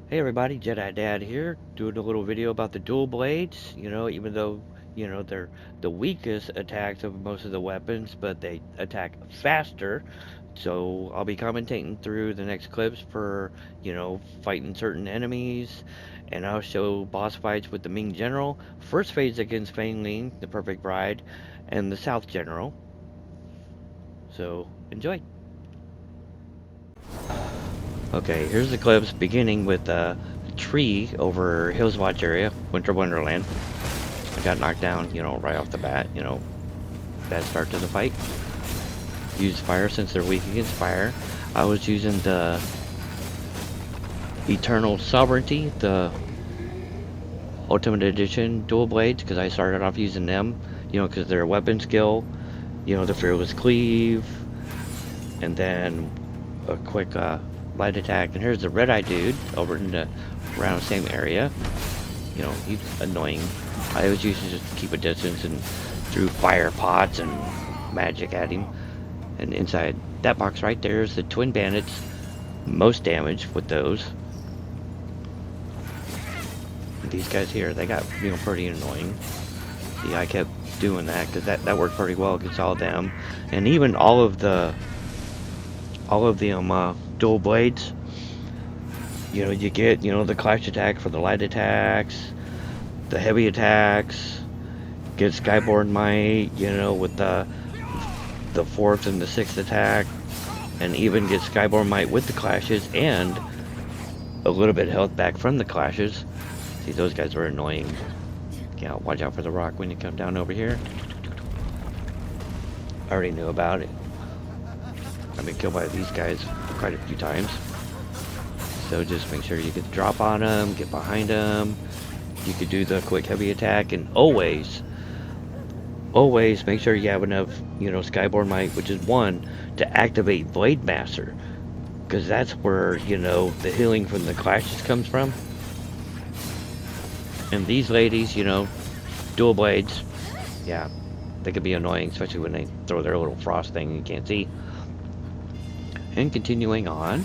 Hey everybody, Jedi Dad here, doing a little video about the dual blades. Even though, they're the weakest attacks of most of the weapons, but they attack faster. So I'll be commentating through the next clips for, fighting certain enemies. And I'll show boss fights with the Ming General, first phase against Fang Ling, the Perfect Bride, and the South General. So enjoy. Okay, here's the clips beginning with a tree over Hills Watch area, Winter Wonderland. I got knocked down, right off the bat, bad start to the fight. Use fire since they're weak against fire. I was using the Eternal Sovereignty, the Ultimate Edition dual blades, because I started off using them, because they're a weapon skill, the Fearless Cleave, and then a quick light attack. And here's the red eye dude over in the around the same area. He's annoying. I always used to just keep a distance and threw fire pots and magic at him. And inside that box right there is the twin bandits. Most damage with those. And these guys here, they got pretty annoying. See, I kept doing that because that worked pretty well against all of them, and even all of the dual blades. You get the clash attack for the light attacks, the heavy attacks, get Skyborn Might, with the fourth and the sixth attack, and even get Skyborn Might with the clashes and a little bit of health back from the clashes. See, those guys are annoying. Yeah, watch out for the rock when you come down over here. I already knew about it. I've been killed by these guys quite a few times. So just make sure you get the drop on them, get behind them. You could do the quick heavy attack, and always make sure you have enough, Skyborn Might, which is 1, to activate Blade Master. Because that's where, the healing from the clashes comes from. And these ladies, dual blades, yeah, they could be annoying, especially when they throw their little frost thing you can't see. And continuing on,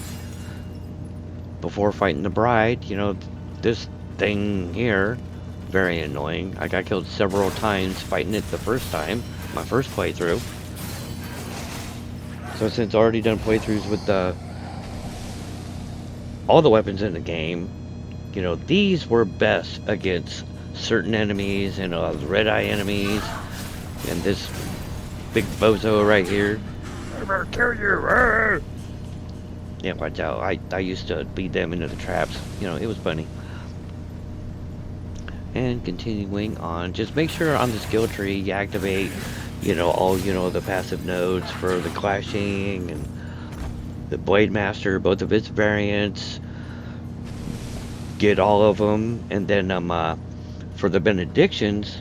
before fighting the bride, this thing here, very annoying. I got killed several times fighting it the first time, my first playthrough. So since I already done playthroughs with all the weapons in the game, these were best against certain enemies and red eye enemies, and this big bozo right here. I'm gonna kill you! Yeah, watch out. I used to beat them into the traps. It was funny. And continuing on, just make sure on the skill tree you activate, all, the passive nodes for the clashing and the Blade Master, both of its variants. Get all of them, and then for the benedictions,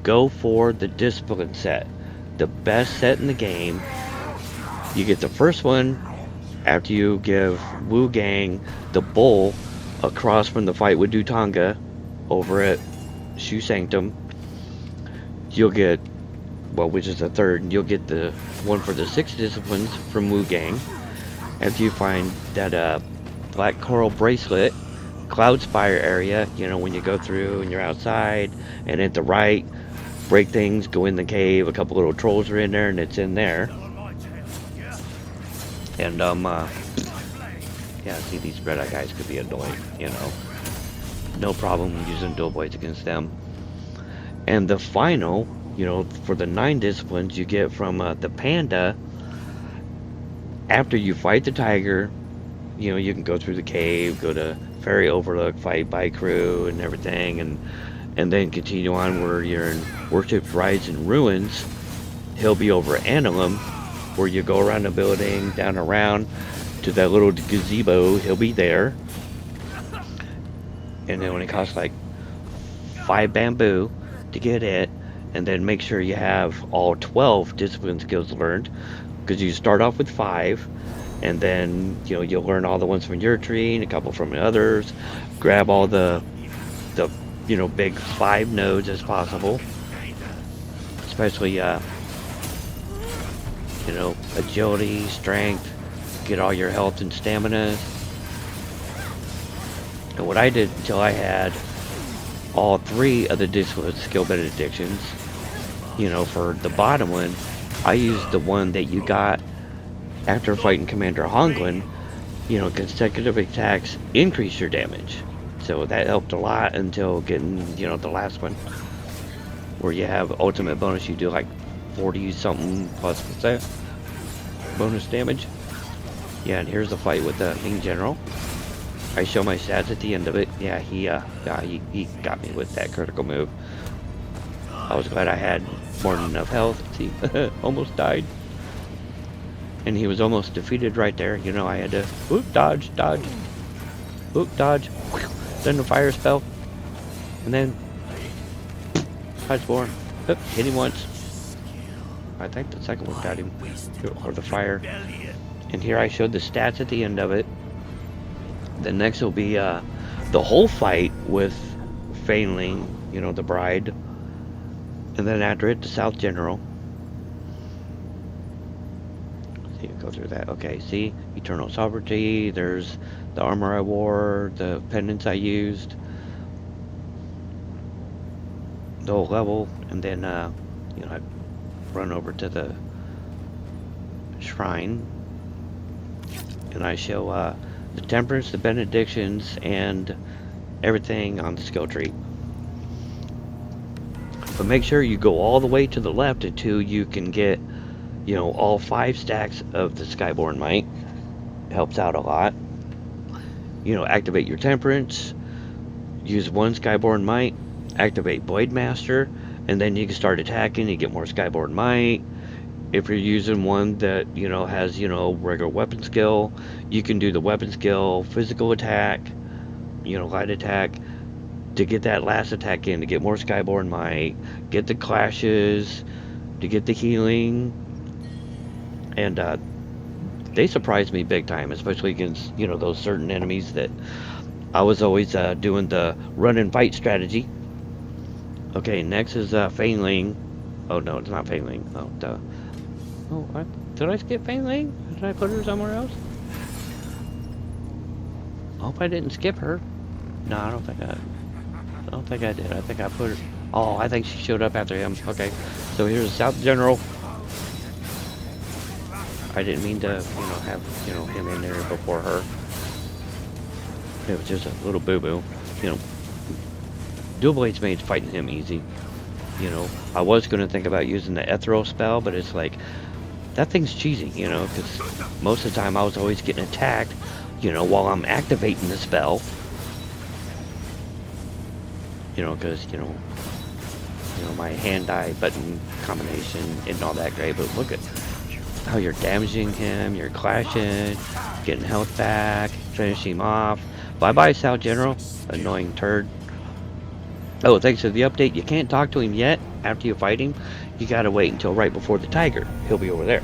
go for the discipline set, the best set in the game. You get the first one after you give Wuchang the bowl across from the fight with Dutanga over at Shu Sanctum. You'll get, which is the third, you'll get the one for the 6 disciplines from Wuchang. After you find that black coral bracelet, Cloud Spire area, when you go through and you're outside, and at the right, break things, go in the cave, a couple little trolls are in there, and it's in there. And yeah, see, these red eye guys could be annoying, no problem using dual blades against them. And the final, for the 9 disciplines you get from the panda, after you fight the tiger, you can go through the cave, go to Fairy Overlook, fight by crew and everything, and then continue on where you're in Worship's Rites and Ruins. He'll be over Animum, where you go around the building, down around to that little gazebo. He'll be there, and then when it costs like 5 bamboo to get it, and then make sure you have all 12 discipline skills learned, because you start off with 5. And then, you'll learn all the ones from your tree and a couple from the others. Grab all the big 5 nodes as possible. Especially, agility, strength, get all your health and stamina. And what I did until I had all 3 of the discipline skill benedictions, you know, for the bottom one, I used the one that you got after fighting Commander Honglin. You know, consecutive attacks increase your damage. So that helped a lot until getting, you know, the last one, where you have ultimate bonus. You do like 40 something plus percent bonus damage. Yeah, and here's the fight with the King General. I show my stats at the end of it. Yeah, he got me with that critical move. I was glad I had more than enough health. He almost died. And he was almost defeated right there. You know, I had to whoop, dodge, whoop, dodge, then the fire spell, and then Iceborne. Hit him once. I think the second one got him, or the fire. And here I showed the stats at the end of it. The next will be the whole fight with Fainling, you know, the bride. And then after it, the South General. See, go through that. Okay, see? Eternal Sovereignty. There's the armor I wore, the pendants I used, the whole level. And then, you know, I run over to the shrine. And I show the temperance, the benedictions, and everything on the skill tree. But make sure you go all the way to the left until you can get, you know, all 5 stacks of the Skyborn Might. Helps out a lot. You know, activate your temperance, use 1 Skyborn Might, activate Blade Master, and then you can start attacking. You get more Skyborn Might. If you're using one that, you know, has, you know, regular weapon skill, you can do the weapon skill, physical attack, you know, light attack, to get that last attack in, to get more Skyborn Might, get the clashes, to get the healing. And they surprised me big time, especially against, you know, those certain enemies that I was always doing the run and fight strategy. Okay, next is Fainling. Oh no, it's not Fainling. Oh, duh. Oh, did I skip Fainling? Did I put her somewhere else? I hope I didn't skip her. No, I don't think I did. I think I put her. Oh, I think she showed up after him. Okay, so here's South General. I didn't mean to, you know, have, you know, him in there before her. It was just a little boo-boo. You know, dualblades made fighting him easy. You know, I was going to think about using the ethereal spell, but it's like, that thing's cheesy, you know, because most of the time I was always getting attacked, you know, while I'm activating the spell. You know, because, you know, my hand-eye button combination isn't all that great, but look at how you're damaging him, you're clashing, getting health back, finishing him off. Bye-bye, South General, annoying turd. Oh, thanks for the update. You can't talk to him yet after you fight him. You gotta wait until right before the tiger. He'll be over there.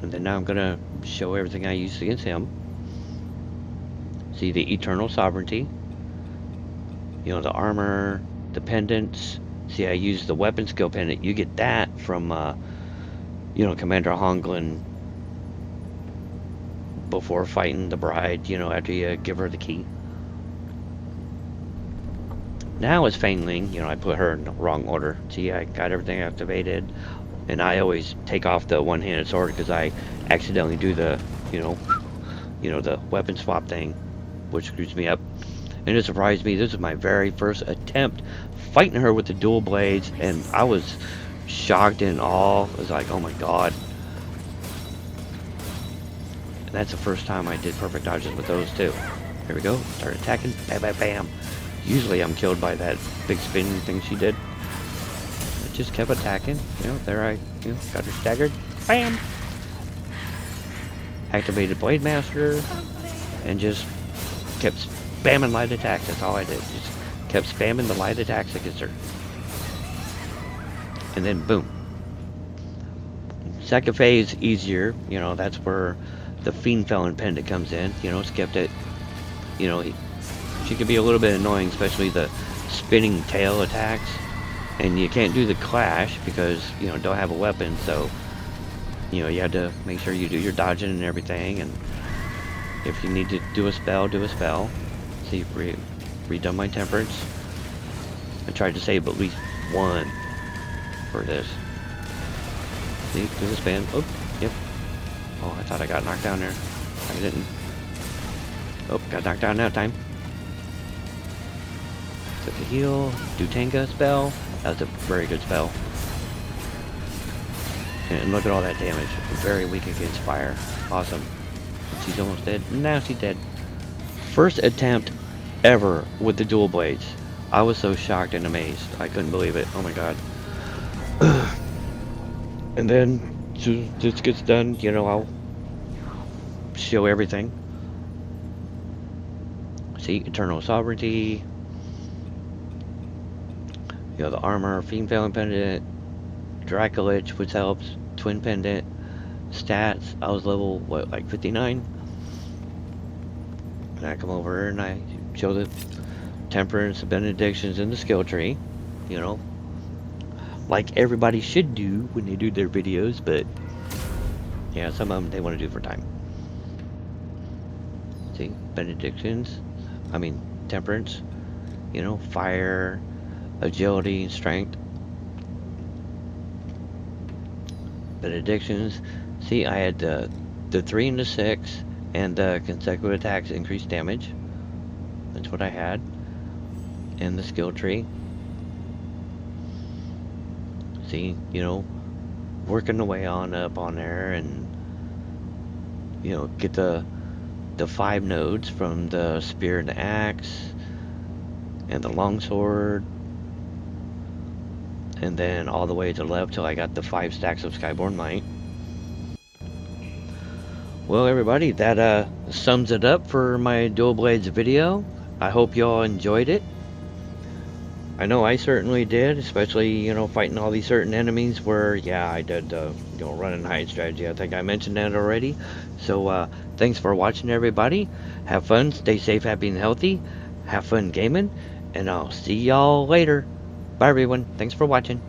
And then now I'm gonna show everything I used against him. See the Eternal Sovereignty. You know, the armor, the pendants. See, I used the weapon skill pendant. You get that from, you know, Commander Honglin before fighting the bride, you know, after you give her the key. Now it's Fainling, you know, I put her in the wrong order. See, I got everything activated, and I always take off the one-handed sword because I accidentally do the, you know, the weapon swap thing, which screws me up. And it surprised me. This is my very first attempt fighting her with the dual blades, and I was shocked and awe. I was like, oh my god. And that's the first time I did perfect dodges with those too. Here we go. Start attacking. Bam, bam, bam. Usually I'm killed by that big spinning thing she did. I just kept attacking. You know, there I, you know, got her staggered. Bam! Activated Blade Master. And just kept spamming light attacks. That's all I did. Just kept spamming the light attacks against her. And then boom. Second phase, easier. You know, that's where the Fiendfelon pendant comes in. You know, skipped it. You know, she can be a little bit annoying, especially the spinning tail attacks. And you can't do the clash because, you know, don't have a weapon, so, you know, you have to make sure you do your dodging and everything. And If you need to do a spell, do a spell. See, redone my temperance. I tried to save at least one for this. See, do the spin. Oh, yep. Oh, I thought I got knocked down there. I didn't. Oh, got knocked down that time. Took a heal. Dutanga spell. That was a very good spell. And look at all that damage. Very weak against fire. Awesome. She's almost dead. Now she's dead. First attempt ever with the dual blades. I was so shocked and amazed. I couldn't believe it. Oh my god. And then this gets done, you know, I'll show everything. See, Eternal Sovereignty. You know, the armor, Fiend Veiling Pendant, Dracolich, which helps, Twin Pendant, stats. I was level, what, like 59? And I come over and I show the Temperance, the Benedictions, and the skill tree. You know, like everybody should do when they do their videos, but yeah, some of them they want to do for time. See, Benedictions, I mean, Temperance, you know, fire, agility, and strength. Benedictions, see, I had the 3 and the 6, and the consecutive attacks increased damage. That's what I had. And the skill tree. See, you know, working the way on up on there, and you know, get the 5 nodes from the spear and the axe, and the longsword, and then all the way to the left till I got the 5 stacks of Skyborn Might. Well, everybody, that sums it up for my Dual Blades video. I hope y'all enjoyed it. I know I certainly did, especially, you know, fighting all these certain enemies where, yeah, I did, you know, run and hide strategy. I think I mentioned that already. So, thanks for watching, everybody. Have fun, stay safe, happy, and healthy. Have fun gaming, and I'll see y'all later. Bye, everyone. Thanks for watching.